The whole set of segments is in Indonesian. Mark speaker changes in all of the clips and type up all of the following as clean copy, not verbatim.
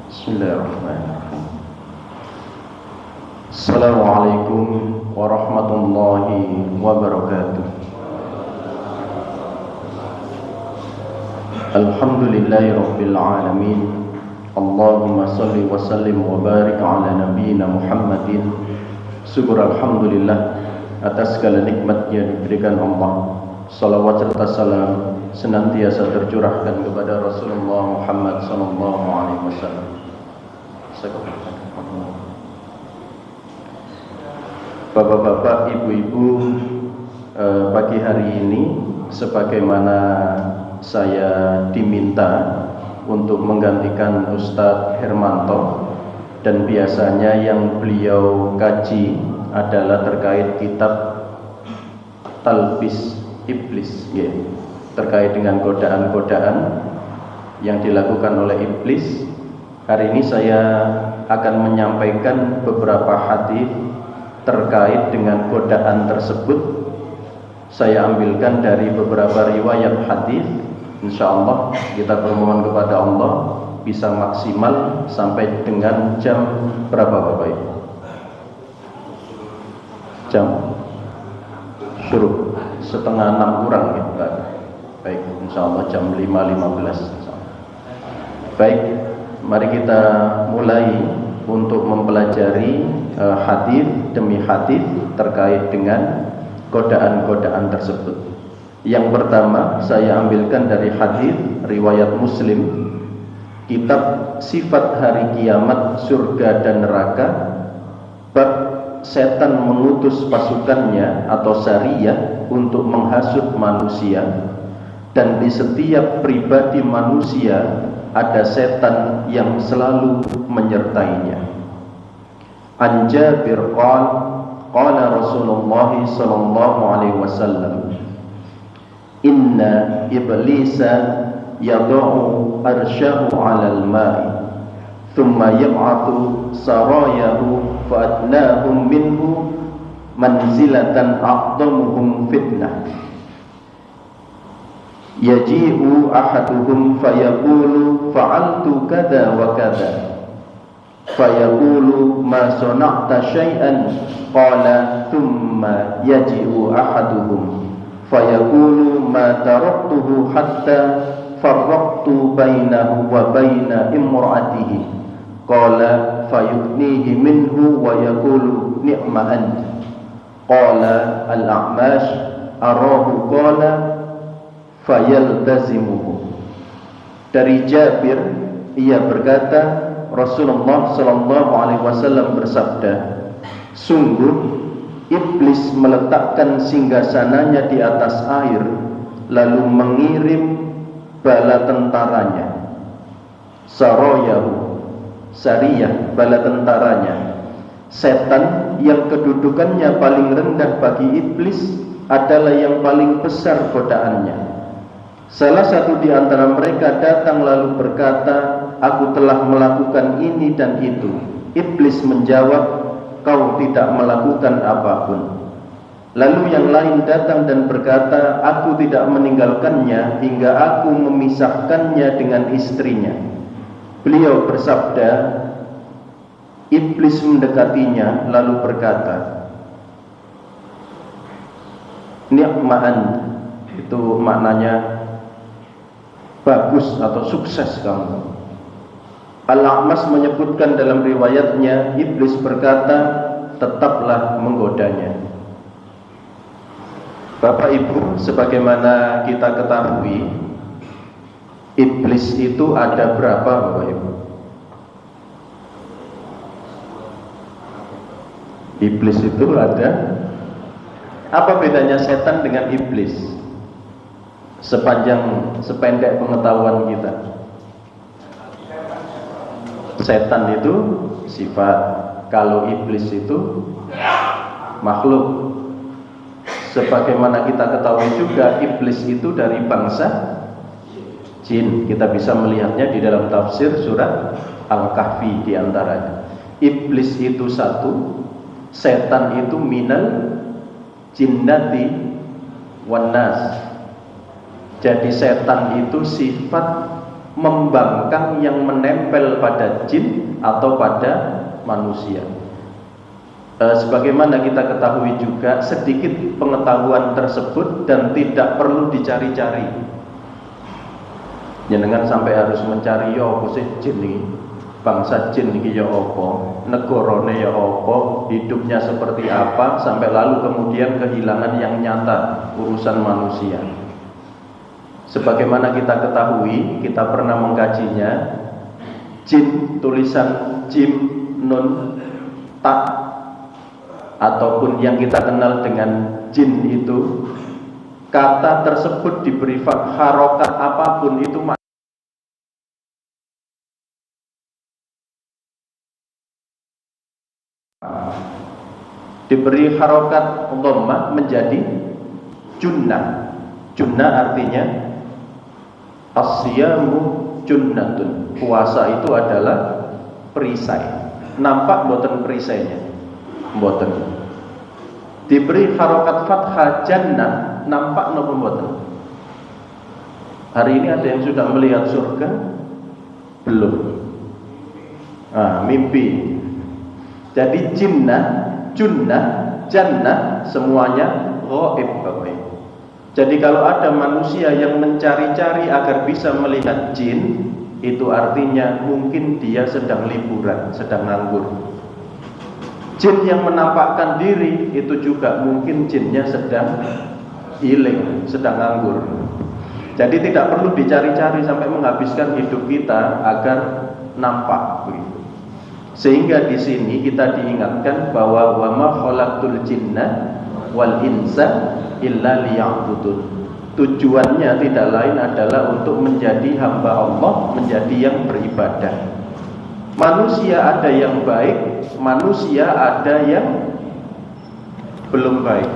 Speaker 1: Bismillahirrahmanirrahim. Assalamualaikum warahmatullahi wabarakatuh. Alhamdulillahi rabbil alamin. Allahumma salli wa sallim wa barik ala nabiyyina Muhammadin. Syukur alhamdulillah atas segala nikmat yang diberikan Allah. Salawat serta salam senantiasa tercurahkan kepada Rasulullah Muhammad sallallahu alaihi wasallam. Bapak-bapak, ibu-ibu, pagi hari ini sebagaimana saya diminta untuk menggantikan Ustadz Hermanto, dan biasanya yang beliau kaji adalah terkait kitab Talbis Iblis, ya, terkait dengan godaan-godaan yang dilakukan oleh iblis. Hari ini saya akan menyampaikan beberapa hadis terkait dengan godaan tersebut. Saya ambilkan dari beberapa riwayat hadis. Insyaallah kita bermohon kepada Allah bisa maksimal sampai dengan jam berapa Bapak Ibu? Jam syuruk 5:30 kurang ya, Pak. Baik, insyaallah jam 5:15. Baik, mari kita mulai untuk mempelajari hadis demi hadis terkait dengan godaan-godaan tersebut. Yang pertama saya ambilkan dari hadis riwayat Muslim, kitab Sifat Hari Kiamat, Surga dan Neraka, bab setan mengutus pasukannya atau sariyah untuk menghasut manusia, dan di setiap pribadi manusia ada setan yang selalu menyertainya. An Jabir qala Rasulullah sallallahu alaihi wasallam, inna iblisa yad'u arsyahu 'alal ma'i thumma yab'athu sarayahu fa'adnahum minhu manzilatan a'dhamuhum fitnah. Yaji'u ahaduhum fayaqulu fa'altu kada wa kada, fayaqulu ma sana'ta syai'an, qala thumma yaji'u ahaduhum fayaqulu ma taraktuhu hatta farraqtu bainahu wa baina imra'atihi, qala fayughnihi minhu wa yaqulu ni'ma anta, qala al-a'mash arahu qala fayaltazimuhu. Dari Jabir, ia berkata, Rasulullah sallallahu alaihi wasallam bersabda, sungguh iblis meletakkan singgasananya di atas air, lalu mengirim bala tentaranya, sarayahu, sariyah, bala tentaranya. Setan yang kedudukannya paling rendah bagi iblis adalah yang paling besar godaannya. Salah satu di antara mereka datang lalu berkata, aku telah melakukan ini dan itu. Iblis menjawab, kau tidak melakukan apapun. Lalu yang lain datang dan berkata, aku tidak meninggalkannya hingga aku memisahkannya dengan istrinya. Beliau bersabda, iblis mendekatinya lalu berkata, ni'ma'an, itu maknanya bagus atau sukses kamu. Al-A'mas menyebutkan dalam riwayatnya, iblis berkata, tetaplah menggodanya. Bapak Ibu, sebagaimana kita ketahui, iblis itu ada berapa Bapak Ibu? Iblis itu ada. Apa bedanya setan dengan iblis? Sependek pengetahuan kita, setan itu sifat, kalau iblis itu makhluk. Sebagaimana kita ketahui juga, iblis itu dari bangsa jin. Kita bisa melihatnya di dalam tafsir surat Al-Kahfi diantaranya. Iblis itu satu, setan itu minal jinnati wan nas. Jadi setan itu sifat membangkang yang menempel pada jin atau pada manusia. Sebagaimana kita ketahui juga, sedikit pengetahuan tersebut dan tidak perlu dicari-cari. Jenengan sampai harus mencari ya apa sih jin ini, bangsa jin ini ya apa, negarane ya apa, hidupnya seperti apa, sampai lalu kemudian kehilangan yang nyata urusan manusia. Sebagaimana kita ketahui, kita pernah mengkajinya, jin tulisan jim nun tak ataupun yang kita kenal dengan jin itu, kata tersebut diberi harokat apapun itu diberi harokat dhammah menjadi junnah. Junnah artinya asyamu junnatun, puasa itu adalah perisai. Nampak boten perisainya? Boten. Diberi harokat fathah jannah, nampak napa boten? Hari ini ada yang sudah melihat surga? Belum. Mimpi. Jadi jinnah, junnah, jannah semuanya ghaib Bapak Ibu. Jadi kalau ada manusia yang mencari-cari agar bisa melihat jin, itu artinya mungkin dia sedang liburan, sedang nganggur. Jin yang menampakkan diri itu juga mungkin jinnya sedang healing, sedang nganggur. Jadi tidak perlu dicari-cari sampai menghabiskan hidup kita agar nampak begitu. Sehingga di sini kita diingatkan bahwa wa ma khalaqtul jinna wal insa illa liya'budun. Tujuannya tidak lain adalah untuk menjadi hamba Allah, menjadi yang beribadah. Manusia ada yang baik, manusia ada yang belum baik.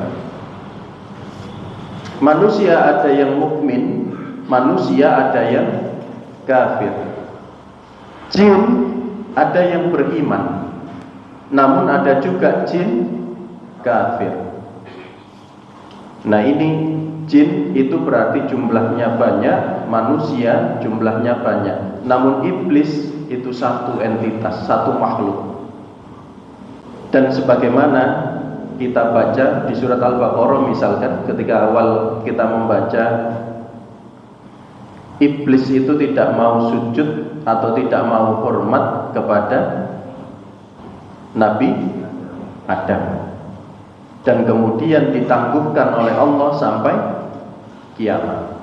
Speaker 1: Manusia ada yang mukmin, manusia ada yang kafir. Jin ada yang beriman, namun ada juga jin kafir. Nah ini jin itu berarti jumlahnya banyak, manusia jumlahnya banyak. Namun iblis itu satu entitas, satu makhluk. Dan sebagaimana kita baca di surat Al-Baqarah misalkan, ketika awal kita membaca, iblis itu tidak mau sujud atau tidak mau hormat kepada Nabi Adam, dan kemudian ditangguhkan oleh Allah sampai kiamat.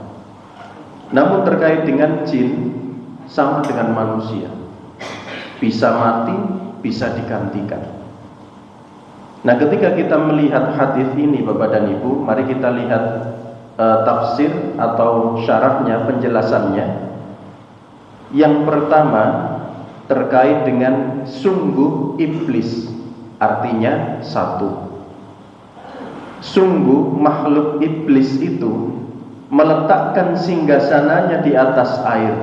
Speaker 1: Namun terkait dengan jin, sama dengan manusia, bisa mati, bisa digantikan. Nah ketika kita melihat hadis ini Bapak dan Ibu, mari kita lihat tafsir atau syarahnya, penjelasannya. Yang pertama terkait dengan sungguh iblis, artinya satu. Sungguh makhluk iblis itu meletakkan singgasananya di atas air.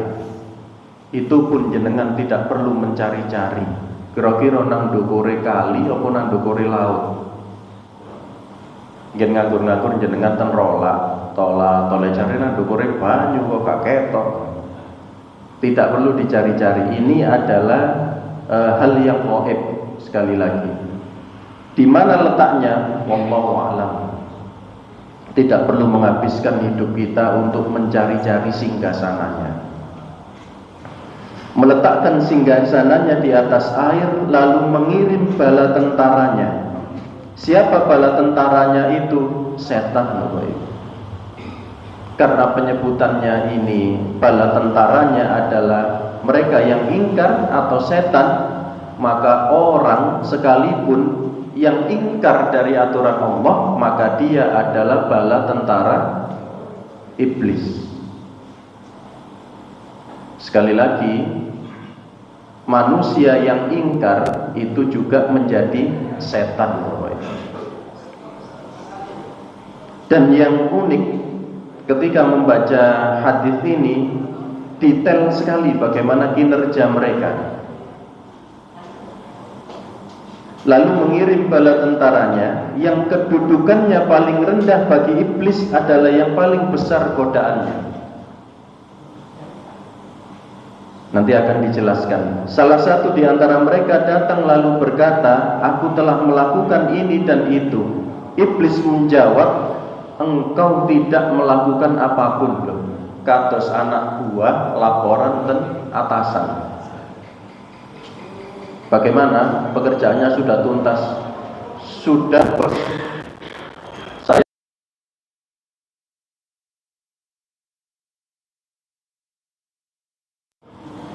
Speaker 1: Itu pun jenengan tidak perlu mencari-cari. Kira-kira nang ndukure kali apa nang ndukure laut. Ngen nganggur-nganggur jenengan ten rola, tole cari nang ndukure banyu kok gak ketok. Tidak perlu dicari-cari. Ini adalah hal yang gaib sekali lagi. Di mana letaknya? Wallahu a'lam. Tidak perlu menghabiskan hidup kita untuk mencari-cari singgasananya. Meletakkan singgasananya di atas air, lalu mengirim bala tentaranya. Siapa bala tentaranya itu? Setan, Bapak Ibu. Karena penyebutannya ini, bala tentaranya adalah mereka yang ingkar atau setan, maka orang sekalipun yang ingkar dari aturan Allah, maka dia adalah bala tentara iblis. Sekali lagi, manusia yang ingkar itu juga menjadi setan. Dan yang unik ketika membaca hadis ini, detail sekali bagaimana kinerja mereka. Lalu mengirim bala tentaranya yang kedudukannya paling rendah bagi iblis adalah yang paling besar godaannya. Nanti akan dijelaskan. Salah satu di antara mereka datang lalu berkata, aku telah melakukan ini dan itu. Iblis menjawab, engkau tidak melakukan apapun loh. Kados anak buah laporan dan atasan. Bagaimana? Pekerjaannya sudah tuntas. Sudah bos. Saya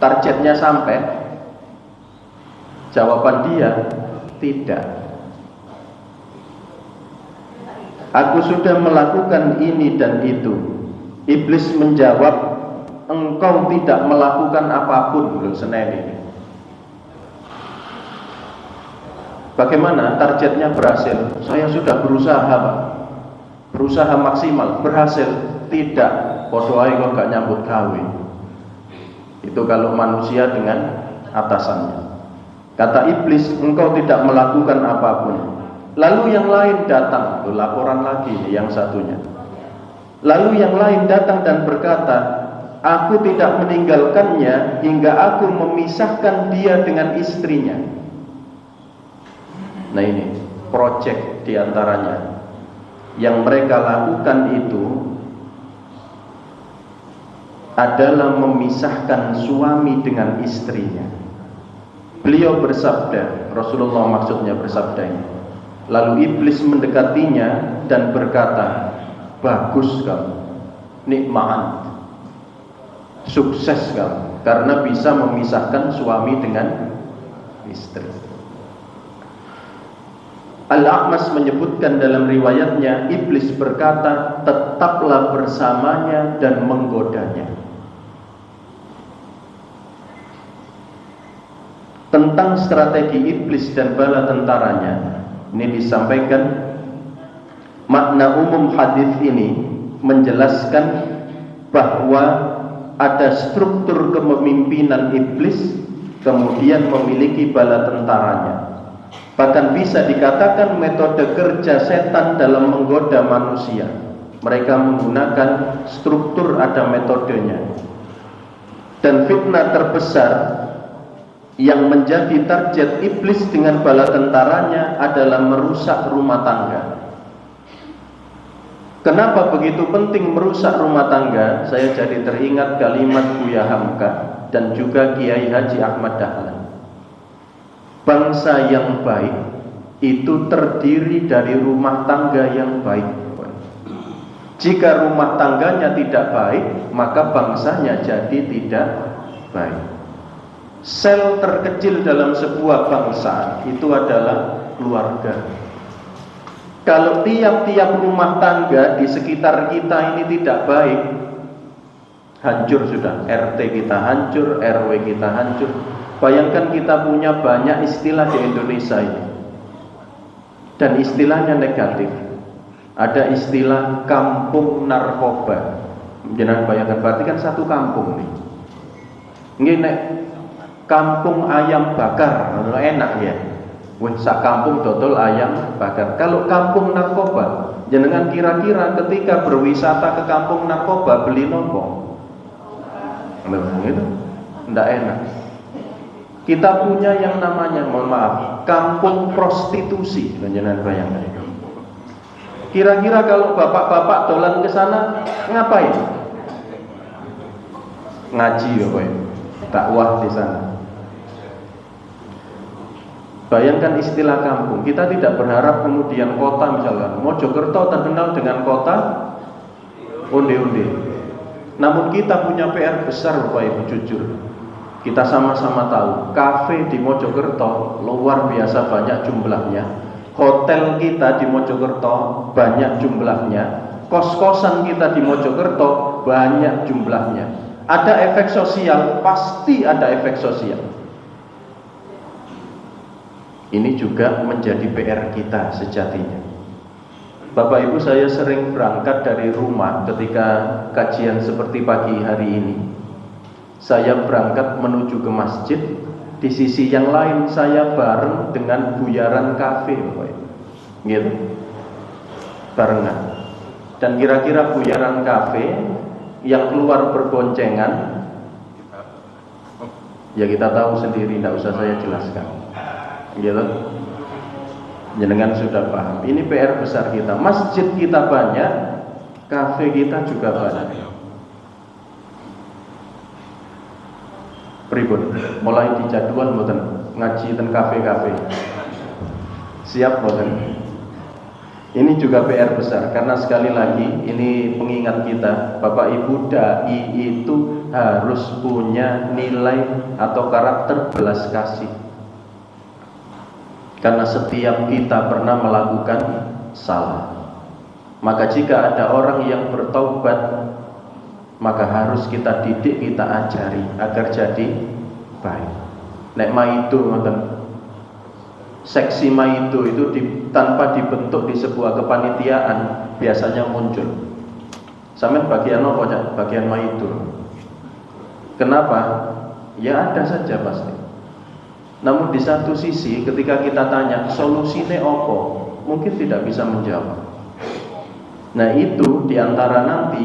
Speaker 1: targetnya sampai. Jawaban dia, tidak. Aku sudah melakukan ini dan itu. Iblis menjawab, engkau tidak melakukan apapun. Belum seneni. Bagaimana? Targetnya berhasil. Saya sudah berusaha, Pak. Berusaha maksimal, berhasil. Tidak. Podo ae kok gak nyambut gawe. Itu kalau manusia dengan atasannya. Kata iblis, engkau tidak melakukan apapun. Lalu yang lain datang, laporan lagi yang satunya. Lalu yang lain datang dan berkata, aku tidak meninggalkannya hingga aku memisahkan dia dengan istrinya. Nah ini project diantaranya. Yang mereka lakukan itu adalah memisahkan suami dengan istrinya. Beliau bersabda, Rasulullah maksudnya bersabda ini. Lalu iblis mendekatinya dan berkata, bagus kamu, nikmat, sukses kamu, karena bisa memisahkan suami dengan istri. Al-A'mas menyebutkan dalam riwayatnya, iblis berkata, tetaplah bersamanya dan menggodanya. Tentang strategi iblis dan bala tentaranya, ini disampaikan makna umum hadis ini menjelaskan bahwa ada struktur kepemimpinan iblis, kemudian memiliki bala tentaranya. Bahkan bisa dikatakan metode kerja setan dalam menggoda manusia. Mereka menggunakan struktur, ada metodenya. Dan fitnah terbesar yang menjadi target iblis dengan bala tentaranya adalah merusak rumah tangga. Kenapa begitu penting merusak rumah tangga? Saya jadi teringat kalimat Buya Hamka dan juga Kiai Haji Ahmad Dahlan. Bangsa yang baik itu terdiri dari rumah tangga yang baik. Jika rumah tangganya tidak baik, maka bangsanya jadi tidak baik. Sel terkecil dalam sebuah bangsa itu adalah keluarga. Kalau tiap-tiap rumah tangga di sekitar kita ini tidak baik, hancur sudah. RT kita hancur, RW kita hancur. Bayangkan kita punya banyak istilah di Indonesia ini, dan istilahnya negatif. Ada istilah kampung narkoba. Jangan bayangkan, berarti kan satu kampung nih. Ini kampung ayam bakar, enak ya. Wih, sak kampung dodol ayam bakar. Kalau kampung narkoba, jenengan kira-kira ketika berwisata ke kampung narkoba beli nopo? Itu ndak enak. Kita punya yang namanya, mohon maaf, kampung prostitusi. Jenengan bayangkan itu. Kira-kira kalau bapak-bapak dolan ke sana ngapain? Ngaji ya, Pak. Dakwah di sana. Bayangkan istilah kampung. Kita tidak berharap kemudian kota, misalkan Mojokerto terkenal dengan kota onde-onde. Namun kita punya PR besar, Bapak Ibu, jujur. Kita sama-sama tahu, kafe di Mojokerto luar biasa banyak jumlahnya. Hotel kita di Mojokerto banyak jumlahnya. Kos-kosan kita di Mojokerto banyak jumlahnya. Ada efek sosial, pasti ada efek sosial. Ini juga menjadi PR kita sejatinya. Bapak Ibu, saya sering berangkat dari rumah ketika kajian seperti pagi hari ini. Saya berangkat menuju ke masjid. Di sisi yang lain saya bareng dengan buyaran kafe, Bapak Ibu. Gitu. Barengan. Dan kira-kira buyaran kafe yang keluar berboncengan Ya kita tahu sendiri, tidak usah saya jelaskan. Gitu. Jenengan sudah paham. Ini PR besar kita. Masjid kita banyak, kafe kita juga banyak. Pripun? Mulai dijadwal mboten ngaji ten kafe-kafe. Siap mboten? Ini juga PR besar karena sekali lagi ini pengingat kita, Bapak Ibu, dai itu harus punya nilai atau karakter belas kasih. Karena setiap kita pernah melakukan salah. Maka jika ada orang yang bertaubat, maka harus kita didik, kita ajari agar jadi baik. Nek maido ngoten. Seksi maido itu tanpa dibentuk di sebuah kepanitiaan biasanya muncul. Sampeyan bagian apa, Cak? Bagian maido. Kenapa? Ya ada saja pasti. Namun di satu sisi ketika kita tanya solusinya apa, mungkin tidak bisa menjawab. Nah itu diantara nanti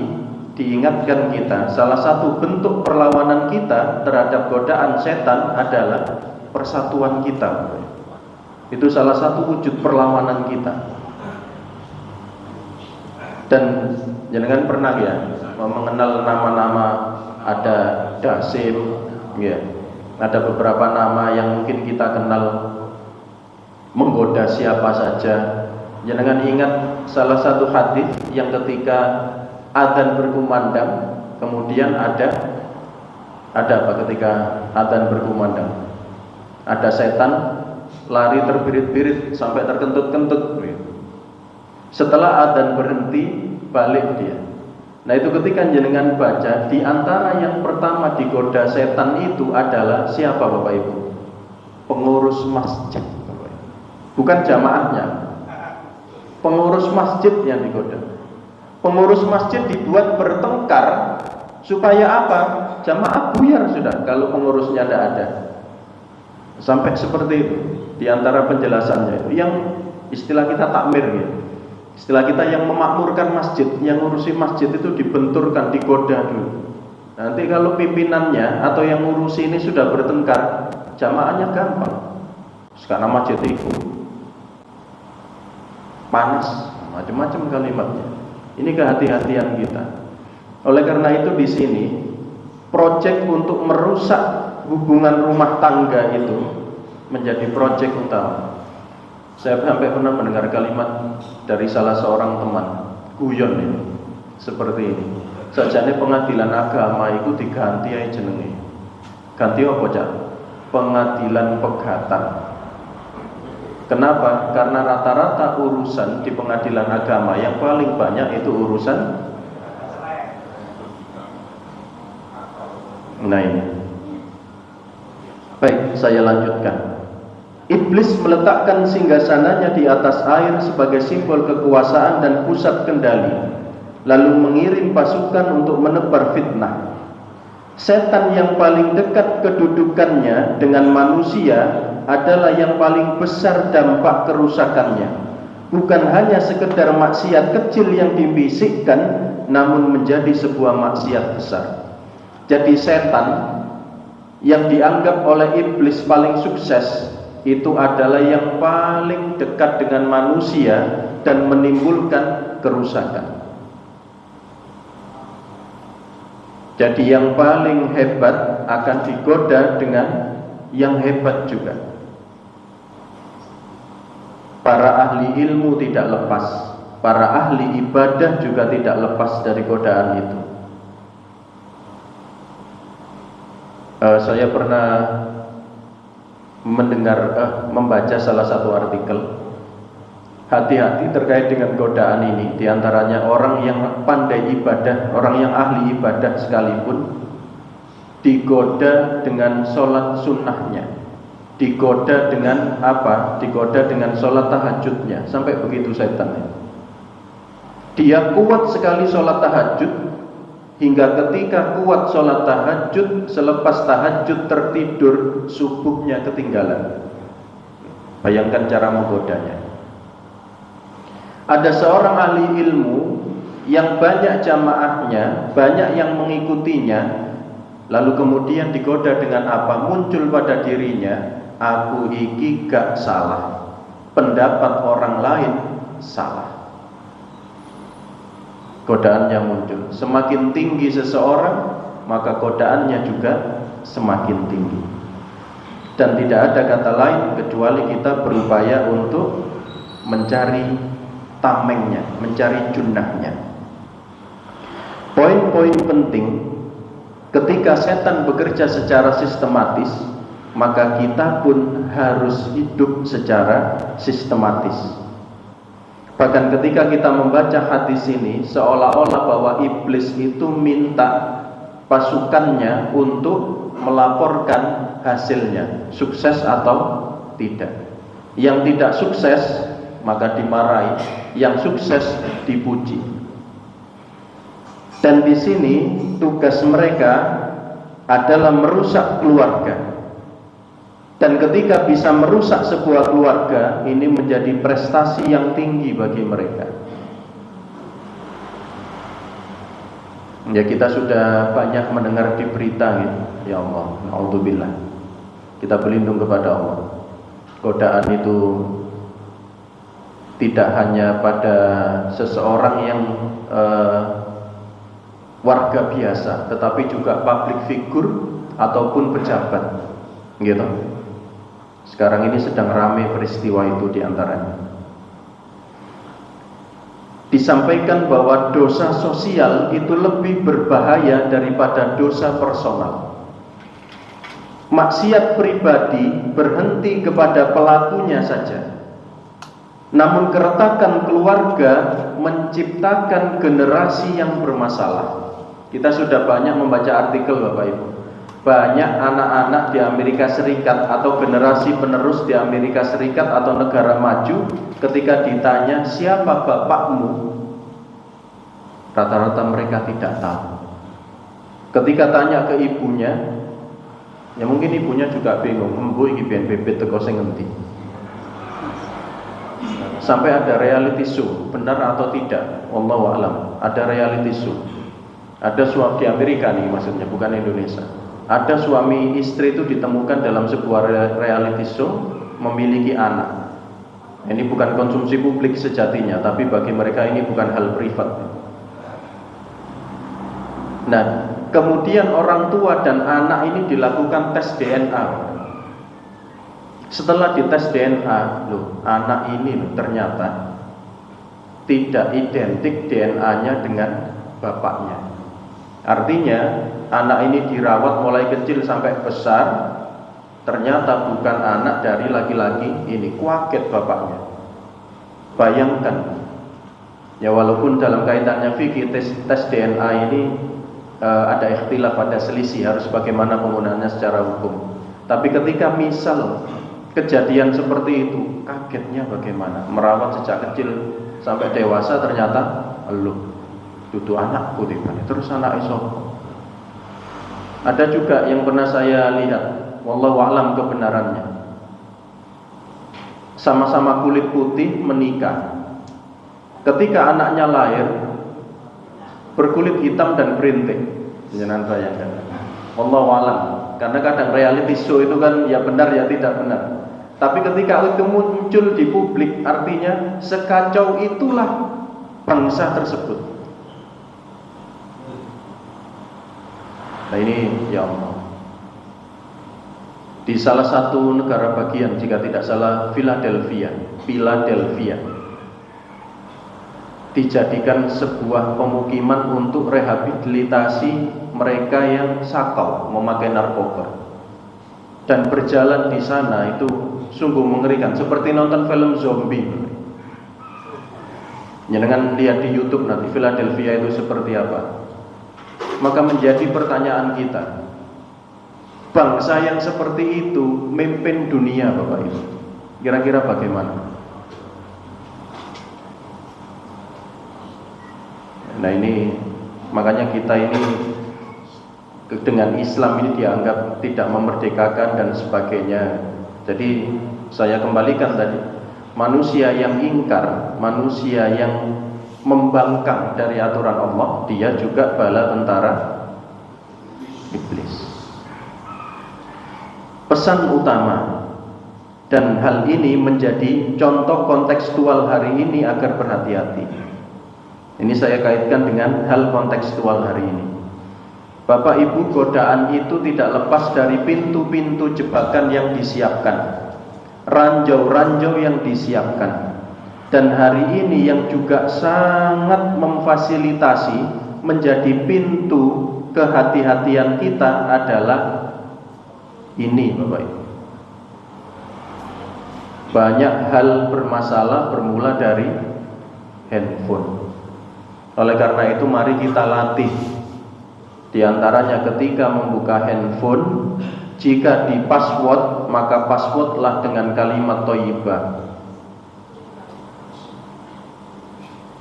Speaker 1: diingatkan kita, salah satu bentuk perlawanan kita terhadap godaan setan adalah persatuan kita. Itu salah satu wujud perlawanan kita. Dan jangan pernah ya mengenal nama-nama, ada Dasim, ya, ada beberapa nama yang mungkin kita kenal menggoda siapa saja. Jangan ingat salah satu hadis yang ketika adzan berkumandang, kemudian ada apa ketika adzan berkumandang? Ada setan lari terbirit-birit sampai terkentut-kentut. Setelah adzan berhenti, balik dia. Nah itu ketika jenengan baca, di antara yang pertama digoda setan itu adalah siapa Bapak Ibu? Pengurus masjid. Bukan jamaahnya. Pengurus masjid yang digoda. Pengurus masjid dibuat bertengkar supaya apa? Jamaah buyar sudah kalau pengurusnya tidak ada. Sampai seperti itu. Di antara penjelasannya itu yang istilah kita takmir ya. Istilah kita yang memakmurkan masjid, yang ngurusi masjid itu dibenturkan, digoda dulu. Nanti kalau pimpinannya atau yang ngurusi ini sudah bertengkar, jamaahnya gampang. Sekarang masjid itu panas, macam-macam kalimatnya. Ini kehati-hatian kita. Oleh karena itu di sini proyek untuk merusak hubungan rumah tangga itu menjadi proyek utama. Saya sampai pernah mendengar kalimat dari salah seorang teman, guyon ini, seperti ini. Sajane pengadilan agama itu diganti aja jenenge. Ganti apa, Cak? Pengadilan pegatan. Kenapa? Karena rata-rata urusan di pengadilan agama yang paling banyak itu urusan. Nah ini. Baik, saya lanjutkan. Iblis meletakkan singgasananya di atas air sebagai simbol kekuasaan dan pusat kendali, lalu mengirim pasukan untuk menebar fitnah. Setan yang paling dekat kedudukannya dengan manusia adalah yang paling besar dampak kerusakannya. Bukan hanya sekedar maksiat kecil yang dibisikkan, namun menjadi sebuah maksiat besar. Jadi setan yang dianggap oleh iblis paling sukses itu adalah yang paling dekat dengan manusia dan menimbulkan kerusakan. Jadi yang paling hebat akan digoda dengan yang hebat juga. Para ahli ilmu tidak lepas, para ahli ibadah juga tidak lepas dari godaan itu. Saya pernah membaca salah satu artikel. Hati-hati terkait dengan godaan ini. Di antaranya orang yang pandai ibadah, orang yang ahli ibadah sekalipun digoda dengan sholat sunnahnya, digoda dengan apa? Digoda dengan sholat tahajudnya. Sampai begitu setannya. Dia kuat sekali sholat tahajud, hingga ketika kuat sholat tahajud, selepas tahajud tertidur, subuhnya ketinggalan. Bayangkan cara menggodanya. Ada seorang ahli ilmu yang banyak jamaahnya, banyak yang mengikutinya, lalu kemudian digoda dengan apa? Muncul pada dirinya, aku iki gak salah, pendapat orang lain salah. Godaannya muncul. Semakin tinggi seseorang, maka godaannya juga semakin tinggi. Dan tidak ada kata lain kecuali kita berupaya untuk mencari tamengnya, mencari junnahnya. Poin-poin penting, ketika setan bekerja secara sistematis, maka kita pun harus hidup secara sistematis. Bahkan ketika kita membaca hadis ini, seolah-olah bahwa iblis itu minta pasukannya untuk melaporkan hasilnya, sukses atau tidak. Yang tidak sukses maka dimarahi, yang sukses dipuji. Dan di sini tugas mereka adalah merusak keluarga. Dan ketika bisa merusak sebuah keluarga, ini menjadi prestasi yang tinggi bagi mereka. Ya, kita sudah banyak mendengar di berita gitu. Ya Allah, naudzubillah. Kita berlindung kepada Allah. Godaan itu tidak hanya pada seseorang yang warga biasa, tetapi juga public figure ataupun pejabat, gitu. Sekarang ini sedang ramai peristiwa itu diantaranya. Disampaikan bahwa dosa sosial itu lebih berbahaya daripada dosa personal. Maksiat pribadi berhenti kepada pelakunya saja, namun keretakan keluarga menciptakan generasi yang bermasalah. Kita sudah banyak membaca artikel, Bapak Ibu. Banyak anak-anak di Amerika Serikat atau generasi penerus di Amerika Serikat atau negara maju, ketika ditanya siapa bapakmu, rata-rata mereka tidak tahu. Ketika tanya ke ibunya, ya mungkin ibunya juga bingung, embu iki BNPB teko sing ngendi. Sampai ada reality show, benar atau tidak, wallahu a'lam. Ada reality show. Ada suami di Amerika nih, maksudnya bukan Indonesia. Ada suami istri itu ditemukan dalam sebuah reality show memiliki anak. Ini bukan konsumsi publik sejatinya, tapi bagi mereka ini bukan hal privat. Nah, kemudian orang tua dan anak ini dilakukan tes DNA. Setelah dites DNA, loh, anak ini loh, ternyata tidak identik DNA-nya dengan bapaknya. Artinya anak ini dirawat mulai kecil sampai besar, ternyata bukan anak dari laki-laki ini. Kaget bapaknya. Bayangkan, ya walaupun dalam kaitannya fikih tes DNA ini ada ikhtilaf, ada selisih harus bagaimana penggunaannya secara hukum. Tapi ketika misal kejadian seperti itu, kagetnya bagaimana? Merawat sejak kecil sampai dewasa ternyata itu anakku tiba-tiba. Terus anak iso. Ada juga yang pernah saya lihat, wallahu a'lam kebenarannya. Sama-sama kulit putih menikah. Ketika anaknya lahir berkulit hitam dan berintik. Jangan bayangkan. Wallahu a'lam. Karena kadang reality show itu kan ya benar ya tidak benar. Tapi ketika itu muncul di publik, artinya sekacau itulah bangsa tersebut. Nah ini ya Allah, di salah satu negara bagian, jika tidak salah Philadelphia, dijadikan sebuah pemukiman untuk rehabilitasi mereka yang sakau memakai narkoba. Dan berjalan di sana itu sungguh mengerikan, seperti nonton film zombie. Jangan lihat di YouTube nanti Philadelphia itu seperti apa. Maka menjadi pertanyaan kita, bangsa yang seperti itu memimpin dunia, Bapak Ibu, kira-kira bagaimana? Nah ini, makanya kita ini dengan Islam ini dianggap tidak memerdekakan dan sebagainya. Jadi saya kembalikan tadi, manusia yang ingkar, manusia yang membangkang dari aturan Allah, dia juga bala tentara iblis. Pesan utama, dan hal ini menjadi contoh kontekstual hari ini agar berhati-hati. Ini saya kaitkan dengan hal kontekstual hari ini. Bapak Ibu, godaan itu tidak lepas dari pintu-pintu jebakan yang disiapkan, ranjau-ranjau yang disiapkan. Dan hari ini yang juga sangat memfasilitasi menjadi pintu kehati-hatian kita adalah ini, Bapak Ibu. Banyak hal bermasalah bermula dari handphone. Oleh karena itu mari kita latih. Di antaranya ketika membuka handphone, jika di password, maka passwordlah dengan kalimat thayyibah.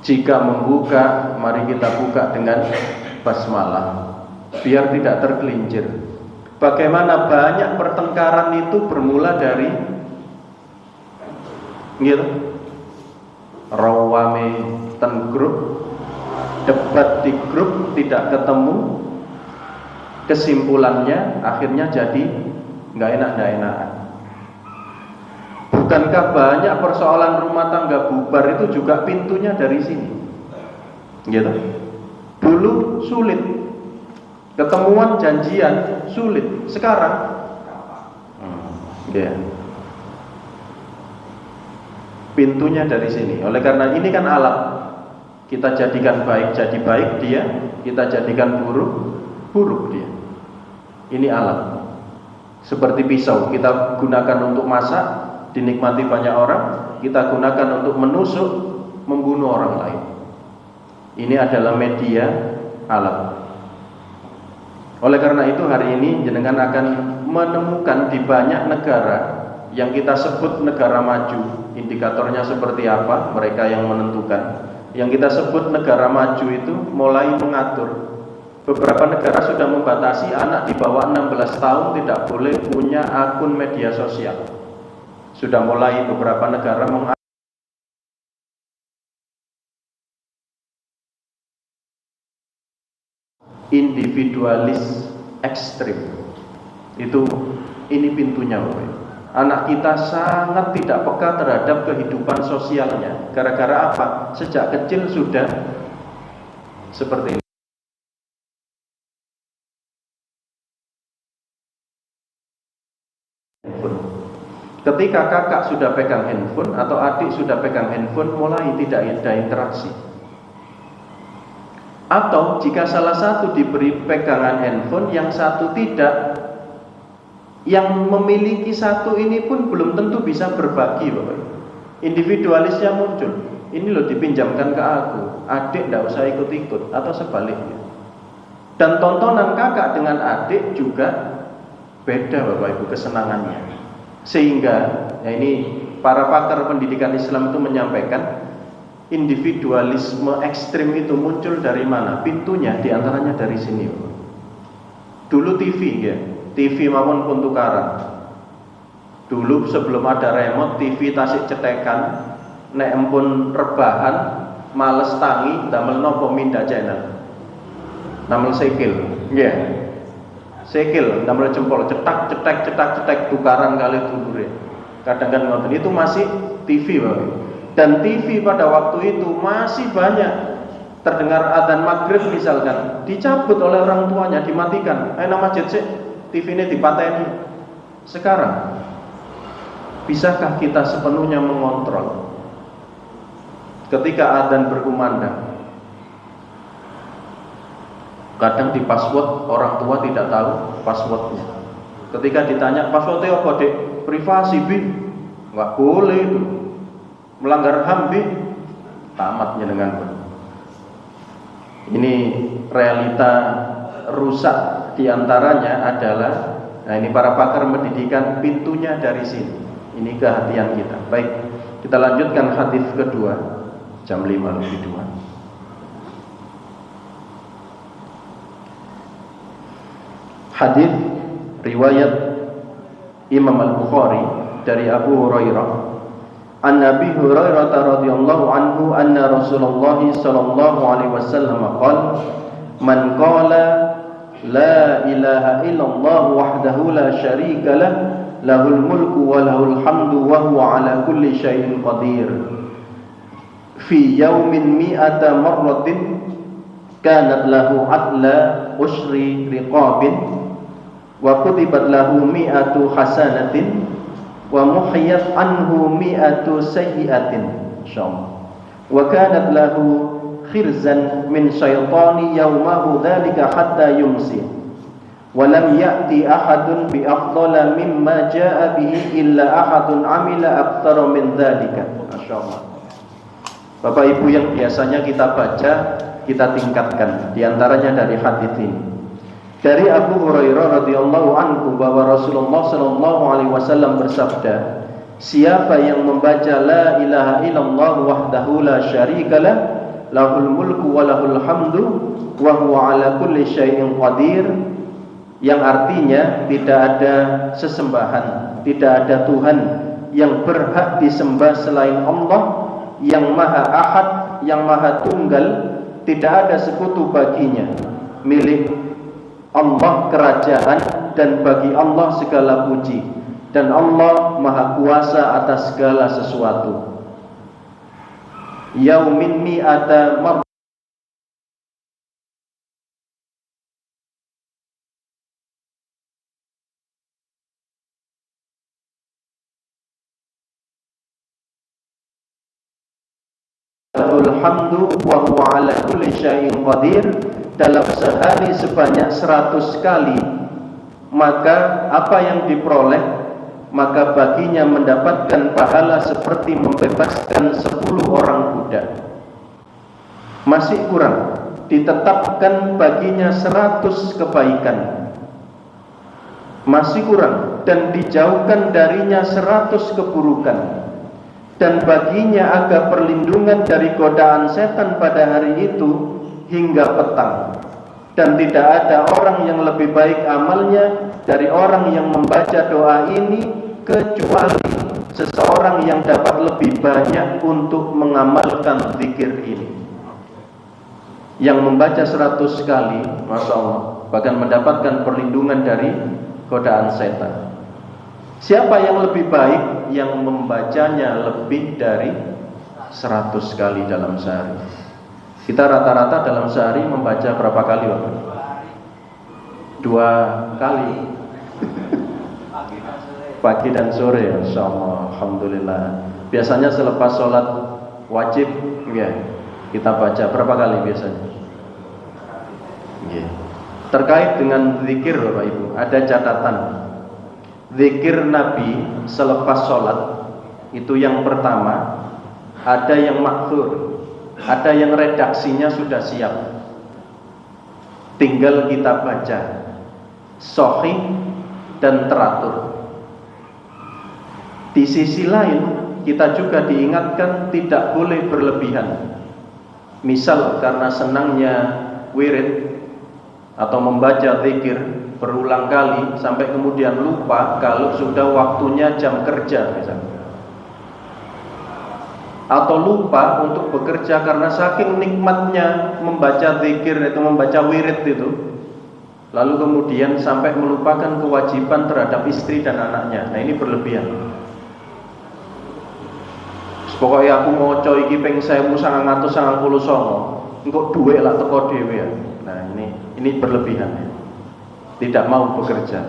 Speaker 1: Jika membuka, mari kita buka dengan basmalah, biar tidak tergelincir. Bagaimana banyak pertengkaran itu bermula dari gitu, rawame ten grup, debat di grup tidak ketemu, kesimpulannya akhirnya jadi nggak enak-enakan. Bukankah banyak persoalan rumah tangga bubar itu juga pintunya dari sini? Gitu. Dulu sulit, ketemuan janjian sulit. Sekarang, pintunya dari sini. Oleh karena ini kan alat. Kita jadikan baik jadi baik dia, kita jadikan buruk buruk dia. Ini alat. Seperti pisau, kita gunakan untuk masak, dinikmati banyak orang, kita gunakan untuk menusuk, membunuh orang lain. Ini adalah media, alat. Oleh karena itu hari ini jenengan akan menemukan di banyak negara yang kita sebut negara maju. Indikatornya seperti apa? Mereka yang menentukan. Yang kita sebut negara maju itu mulai mengatur. Beberapa negara sudah membatasi anak di bawah 16 tahun tidak boleh punya akun media sosial. Sudah mulai beberapa negara individualis ekstrim. Ini pintunya, Bapak. Anak kita sangat tidak peka terhadap kehidupan sosialnya. Gara-gara apa? Sejak kecil sudah seperti ini. Ketika kakak sudah pegang handphone atau adik sudah pegang handphone, mulai tidak ada interaksi. Atau jika salah satu diberi pegangan handphone, yang satu tidak, yang memiliki satu ini pun belum tentu bisa berbagi, Bapak. Individualisnya muncul. Ini loh dipinjamkan ke aku, adik tidak usah ikut-ikut, atau sebaliknya. Dan tontonan kakak dengan adik juga beda, Bapak Ibu, kesenangannya. Sehingga ini para pakar pendidikan Islam itu menyampaikan individualisme ekstrim itu muncul dari mana? Pintunya diantaranya dari sini. Dulu TV ya, TV maupun pun tukaran. Dulu sebelum ada remote, TV tasik cetekan, nek empun rebahan, males tangi, damel nopo minda channel. Namel sekil, ya. Sekil, damel jempol, cetak, tukaran kali dulure. Kadang-kadang ngoten itu masih TV, Bapak. Dan TV pada waktu itu masih banyak. Terdengar adzan maghrib misalkan, dicabut oleh orang tuanya, dimatikan. Ayo masjid sih, TV ini dipateni. Sekarang, bisakah kita sepenuhnya mengontrol ketika adzan berkumandang? Kadang di password orang tua tidak tahu passwordnya. Ketika ditanya passwordnya apa dek, privasi bi, nggak boleh itu, melanggar HAM bi, tamatnya dengan ini realita rusak. Diantaranya adalah, nah ini para pakar pendidikan pintunya dari sini. Ini kehatian kita. Baik, kita lanjutkan hadis kedua, jam 5:02. Hadis riwayat Imam Al-Bukhari dari Abu Hurairah. An Nabi Hurairah radhiyallahu anhu anna Rasulullah sallallahu alaihi wasallam qala man qala La ilaha illallah wahdahu la syarika lah, lahul mulku wa lahul hamdu wa huwa ala kulli syai'in qadir. Fi yaumin mi'ata marratin kanat lahu adla usri riqabin wa kutibat lahu mi'atu hasanatin wa muhiyat anhu mi'atu sayyi'atin. Insyaallah. Wa kanat lahu khirzan min syaitani yaumahu dhalika hatta yumsi wa lam ya'ti ahadun bi afdala mimma jaa'a bihi illa ahadun amila aktsara min dhalika. Masyaallah. Bapak Ibu yang biasanya kita baca, kita tingkatkan di antaranya dari hadis ini. Dari Abu Hurairah radhiyallahu anhu bahwa Rasulullah sallallahu alaihi wasallam bersabda, siapa yang membaca la ilaha illallah wahdahu la syarikalah, lahul mulku wa lahul hamdu wa huwa ala kulli syai'in qadir, yang artinya tidak ada sesembahan, tidak ada Tuhan yang berhak disembah selain Allah, yang maha ahad, yang maha tunggal, tidak ada sekutu baginya, milik Allah kerajaan dan bagi Allah segala puji, dan Allah maha kuasa atas segala sesuatu. Yaumin mi'ata mar Alhamdu wa huwa ala kulli syai'in qadir, dalam sehari sebanyak 100 kali, maka apa yang diperoleh, maka baginya mendapatkan pahala seperti membebaskan 10 orang budak. Masih kurang, ditetapkan baginya 100 kebaikan. Masih kurang, dan dijauhkan darinya 100 keburukan. Dan baginya ada perlindungan dari godaan setan pada hari itu hingga petang. Dan tidak ada orang yang lebih baik amalnya dari orang yang membaca doa ini, kecuali seseorang yang dapat lebih banyak untuk mengamalkan zikir ini. Yang membaca 100 kali, Masya Allah, bahkan mendapatkan perlindungan dari godaan setan. Siapa yang lebih baik? Yang membacanya lebih dari 100 kali dalam sehari. Kita rata-rata dalam sehari membaca berapa kali, Bapak? 2 kali. Pagi dan sore, Insya Allah, Alhamdulillah. Biasanya selepas sholat wajib, ya, kita baca berapa kali biasanya? Ya. Terkait dengan zikir, Bapak Ibu, ada catatan. Zikir Nabi selepas sholat itu yang pertama, ada yang makthur, ada yang redaksinya sudah siap, tinggal kita baca, sahih dan teratur. Di sisi lain kita juga diingatkan tidak boleh berlebihan. Misal karena senangnya wirid atau membaca zikir berulang kali sampai kemudian lupa kalau sudah waktunya jam kerja misalnya, atau lupa untuk bekerja karena saking nikmatnya membaca zikir itu, membaca wirid itu, lalu kemudian sampai melupakan kewajiban terhadap istri dan anaknya. Nah, ini berlebihan. Pokoknya aku mau coy iki ping 1999 engko duwe lah teko dhewe ya. Nah, ini berlebihan. Tidak mau bekerja,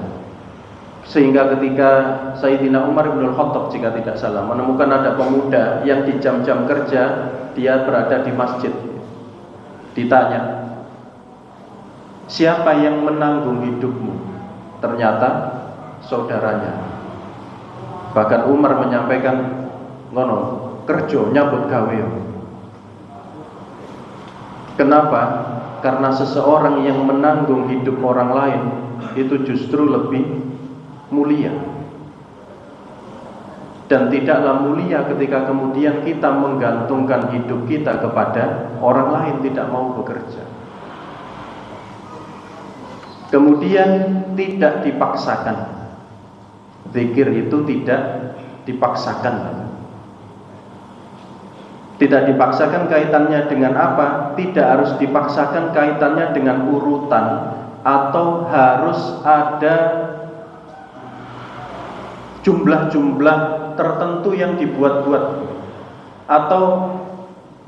Speaker 1: sehingga ketika Sayyidina Umar bin Khattab jika tidak salah menemukan ada pemuda yang di jam-jam kerja dia berada di masjid, ditanya, siapa yang menanggung hidupmu? Ternyata saudaranya. Bahkan Umar menyampaikan, ngono kerja nyambut gawe. Kenapa? Karena seseorang yang menanggung hidup orang lain itu justru lebih mulia. Dan tidaklah mulia ketika kemudian kita menggantungkan hidup kita kepada orang lain, tidak mau bekerja. Kemudian tidak dipaksakan. Zikir itu tidak dipaksakan. Tidak dipaksakan kaitannya dengan apa? Tidak harus dipaksakan kaitannya dengan urutan atau harus ada jumlah-jumlah tertentu yang dibuat-buat, atau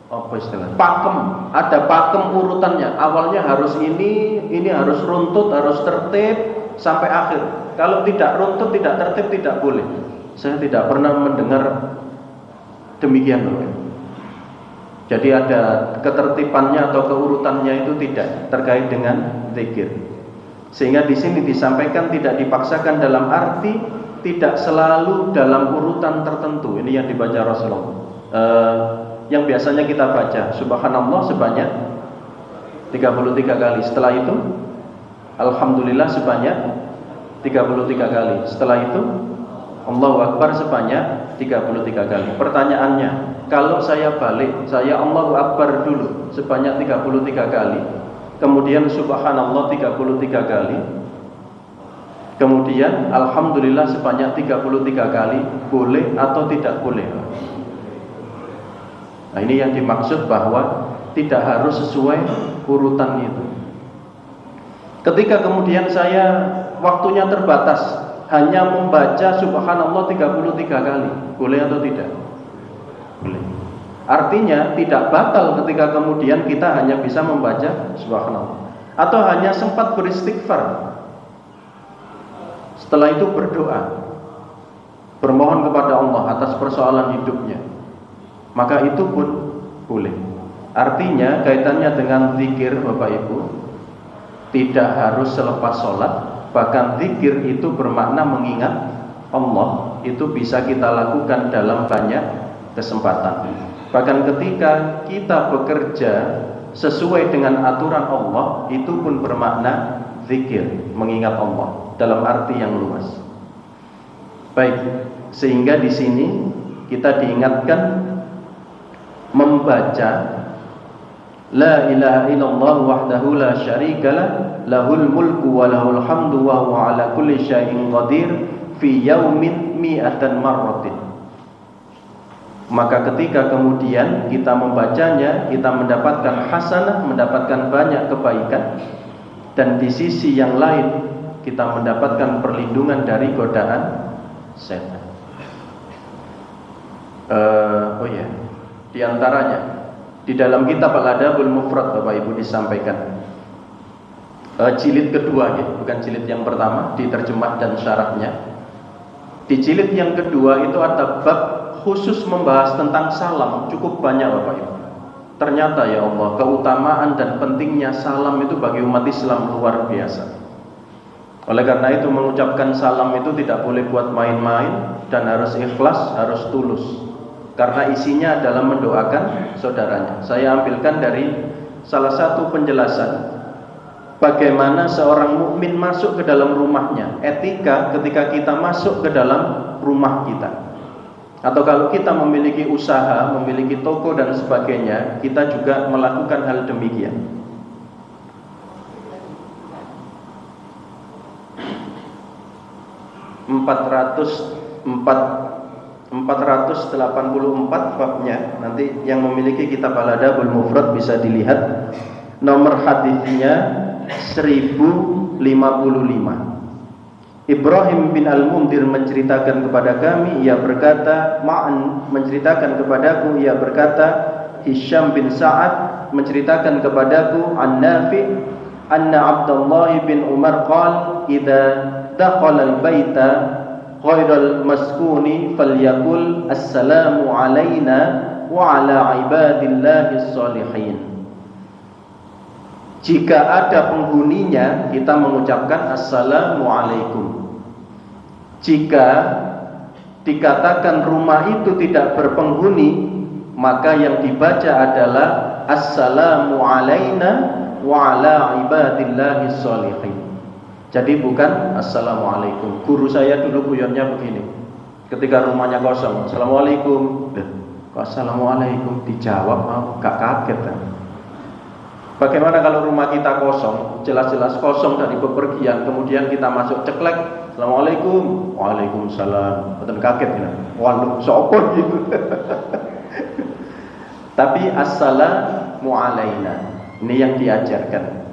Speaker 1: apa istilah, pakem, ada pakem urutannya, awalnya harus ini harus runtut, harus tertib sampai akhir. Kalau tidak runtut, tidak tertib, tidak boleh. Saya tidak pernah mendengar demikian loh. Jadi ada ketertibannya atau keurutannya itu tidak terkait dengan zikir. Sehingga di sini disampaikan tidak dipaksakan dalam arti tidak selalu dalam urutan tertentu. Ini yang dibaca Rasulullah. Yang biasanya kita baca subhanallah sebanyak 33 kali. Setelah itu alhamdulillah sebanyak 33 kali. Setelah itu Allahu Akbar sebanyak 33 kali. Pertanyaannya, kalau saya balik, saya Allahu Akbar dulu sebanyak 33 kali, kemudian subhanallah 33 kali, kemudian alhamdulillah sebanyak 33 kali, boleh atau tidak boleh? Nah, ini yang dimaksud bahwa tidak harus sesuai urutan itu. Ketika kemudian saya waktunya terbatas, hanya membaca subhanallah 33 kali, boleh atau tidak? Boleh. Artinya tidak batal ketika kemudian kita hanya bisa membaca subhanallah, atau hanya sempat beristighfar, setelah itu berdoa, bermohon kepada Allah atas persoalan hidupnya, maka itu pun boleh. Artinya kaitannya dengan zikir Bapak Ibu tidak harus selepas sholat. Bahkan zikir itu bermakna mengingat Allah, itu bisa kita lakukan dalam banyak kesempatan. Bahkan ketika kita bekerja sesuai dengan aturan Allah, itu pun bermakna zikir, mengingat Allah dalam arti yang luas. Baik, sehingga di sini kita diingatkan membaca la ilaha illallah wahdahu la syarikalah lahul mulku wa lahul hamdu wa huwa ala kulli syai'in qadir fi yaumin mi'atan marratin. Maka ketika kemudian kita membacanya, kita mendapatkan hasanah, mendapatkan banyak kebaikan, dan di sisi yang lain kita mendapatkan perlindungan dari godaan setan. Di antaranya di dalam kitab Al-Adabul Mufrad Bapak Ibu disampaikan jilid kedua, ya, bukan jilid yang pertama, diterjemah dan syarahnya. Di jilid yang kedua itu ada bab khusus membahas tentang salam, cukup banyak Bapak Ibu. Ternyata ya Allah, keutamaan dan pentingnya salam itu bagi umat Islam luar biasa. Oleh karena itu mengucapkan salam itu tidak boleh buat main-main dan harus ikhlas, harus tulus. Karena isinya adalah mendoakan saudaranya. Saya ambilkan dari salah satu penjelasan bagaimana seorang mukmin masuk ke dalam rumahnya, etika ketika kita masuk ke dalam rumah kita. Atau kalau kita memiliki usaha, memiliki toko dan sebagainya, kita juga melakukan hal demikian. ...484 babnya. Nanti yang memiliki kitab Al-Adabul Mufrad bisa dilihat. Nomor hadisnya 1055. Ibrahim bin Al-Mundhir menceritakan kepada kami, ia berkata, Ma'an menceritakan kepadaku, ia berkata, Hisham bin Sa'ad menceritakan kepadaku, An-Nafi anna Abdullah bin Umar qala idza dakhala al-baita ghairal maskuni falyaqul assalamu alayna wa ala ibadillahis shalihin. Jika ada penghuninya, kita mengucapkan assalamualaikum. Jika dikatakan rumah itu tidak berpenghuni, maka yang dibaca adalah assalamu alayna wa ala ibadillahis shalihin. Jadi bukan assalamualaikum. Guru saya dulu guyonnya begini, ketika rumahnya kosong, assalamualaikum. Kok assalamualaikum dijawab, gak kaget kan? Bagaimana kalau rumah kita kosong, jelas-jelas kosong dari bepergian, kemudian kita masuk ceklek, assalamualaikum, waalaikumsalam, betul kaget ya, waduh sopor gitu. Tapi assalamu alaina, ini yang diajarkan.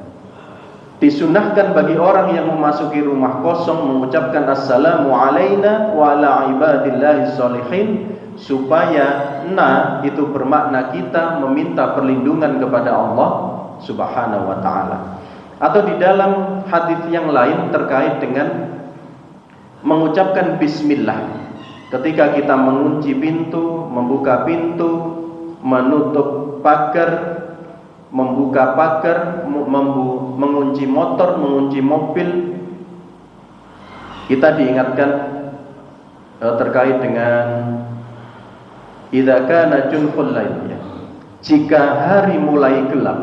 Speaker 1: Disunahkan bagi orang yang memasuki rumah kosong mengucapkan assalamu alaina wa ala ibadillahis sholihin, supaya itu bermakna kita meminta perlindungan kepada Allah Subhanahu wa taala. Atau di dalam hadis yang lain terkait dengan mengucapkan bismillah ketika kita mengunci pintu, membuka pintu, menutup pagar, membuka pagar, mengunci motor, mengunci mobil. Kita diingatkan terkait dengan idza kana junful lail, ya. Jika hari mulai gelap.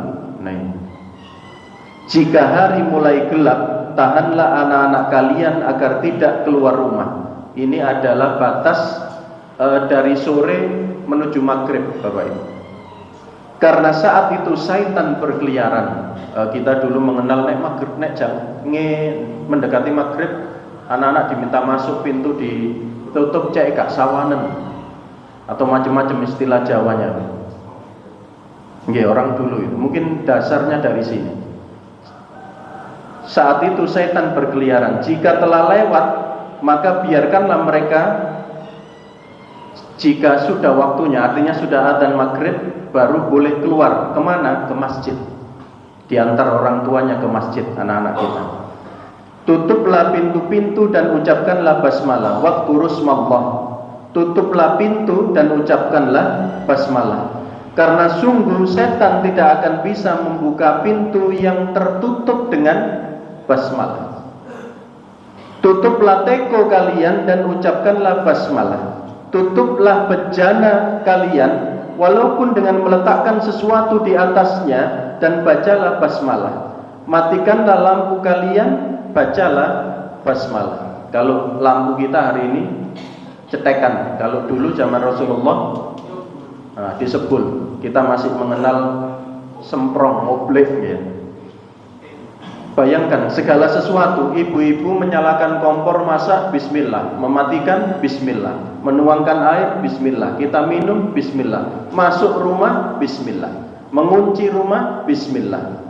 Speaker 1: Jika hari mulai gelap, tahanlah anak-anak kalian agar tidak keluar rumah. Ini adalah batas dari sore menuju maghrib, Bapak Ibu. Karena saat itu syaitan berkeliaran. Kita dulu mengenal nek maghrib, nek jam mendekati maghrib, anak-anak diminta masuk, pintu ditutup, cek gak sawanen atau macam-macam istilah Jawanya. Nggih, orang dulu itu. Mungkin dasarnya dari sini. Saat itu syaitan berkeliaran. Jika telah lewat, maka biarkanlah mereka. Jika sudah waktunya, artinya sudah adzan maghrib, baru boleh keluar. Kemana? Ke masjid. Diantar orang tuanya ke masjid, anak-anak kita. Tutuplah pintu-pintu dan ucapkanlah basmalah. Wadhkurusmallah. Tutuplah pintu dan ucapkanlah basmalah. Karena sungguh setan tidak akan bisa membuka pintu yang tertutup dengan basmalah. Tutuplah teko kalian dan ucapkanlah basmalah. Tutuplah bejana kalian walaupun dengan meletakkan sesuatu di atasnya, dan bacalah basmalah. Matikanlah lampu kalian, bacalah basmalah. Kalau lampu kita hari ini cetekan, kalau dulu zaman Rasulullah disebul. Kita masih mengenal semprong, oblek, ya. Bayangkan segala sesuatu, ibu-ibu menyalakan kompor masak, bismillah, mematikan, bismillah, menuangkan air, bismillah, kita minum, bismillah, masuk rumah, bismillah, mengunci rumah, bismillah.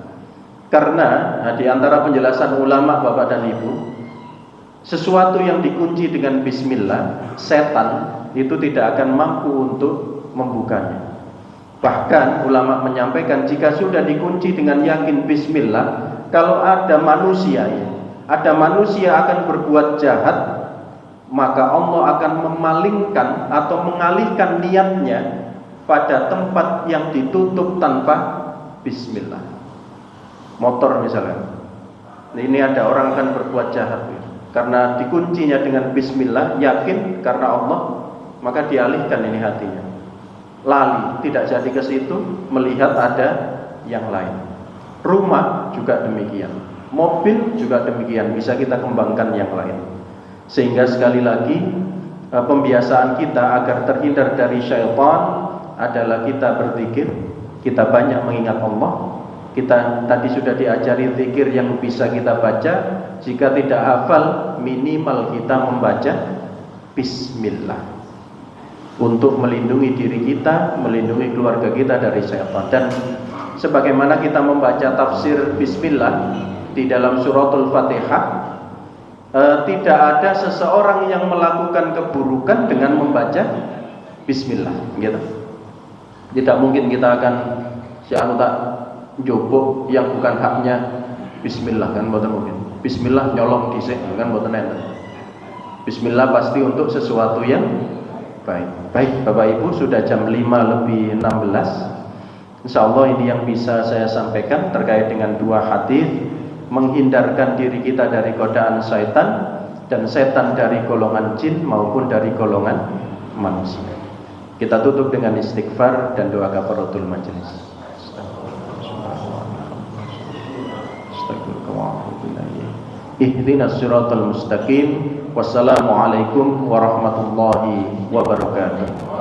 Speaker 1: Karena di antara penjelasan ulama Bapak dan Ibu, sesuatu yang dikunci dengan bismillah, setan itu tidak akan mampu untuk membukanya. Bahkan ulama menyampaikan, jika sudah dikunci dengan yakin bismillah, kalau ada manusia akan berbuat jahat, maka Allah akan memalingkan atau mengalihkan niatnya pada tempat yang ditutup tanpa bismillah. Motor misalnya, ini ada orang akan berbuat jahat, karena dikuncinya dengan bismillah, yakin karena Allah, maka dialihkan ini hatinya. Lali, tidak jadi ke situ, melihat ada yang lain. Rumah juga demikian, mobil juga demikian, bisa kita kembangkan yang lain. Sehingga sekali lagi pembiasaan kita agar terhindar dari syaitan adalah kita berzikir, kita banyak mengingat Allah. Kita tadi sudah diajari zikir yang bisa kita baca. Jika tidak hafal, minimal kita membaca bismillah untuk melindungi diri kita, melindungi keluarga kita dari syaitan. Dan sebagaimana kita membaca tafsir bismillah di dalam suratul Fatihah, tidak ada seseorang yang melakukan keburukan dengan membaca bismillah, gitu. Tidak mungkin kita akan tak jopo yang bukan haknya bismillah, kan mboten mungkin. Bismillah nyolong dhisik, kan mboten enten. Bismillah pasti untuk sesuatu yang baik. Baik Bapak Ibu, sudah jam 5:16. Insyaallah ini yang bisa saya sampaikan terkait dengan dua hadis, menghindarkan diri kita dari godaan syaitan, dan setan dari golongan jin maupun dari golongan manusia. Kita tutup dengan istighfar dan doa kafaratul majelis. Ihdinas siratal mustaqim. Wassalamualaikum warahmatullahi wabarakatuh.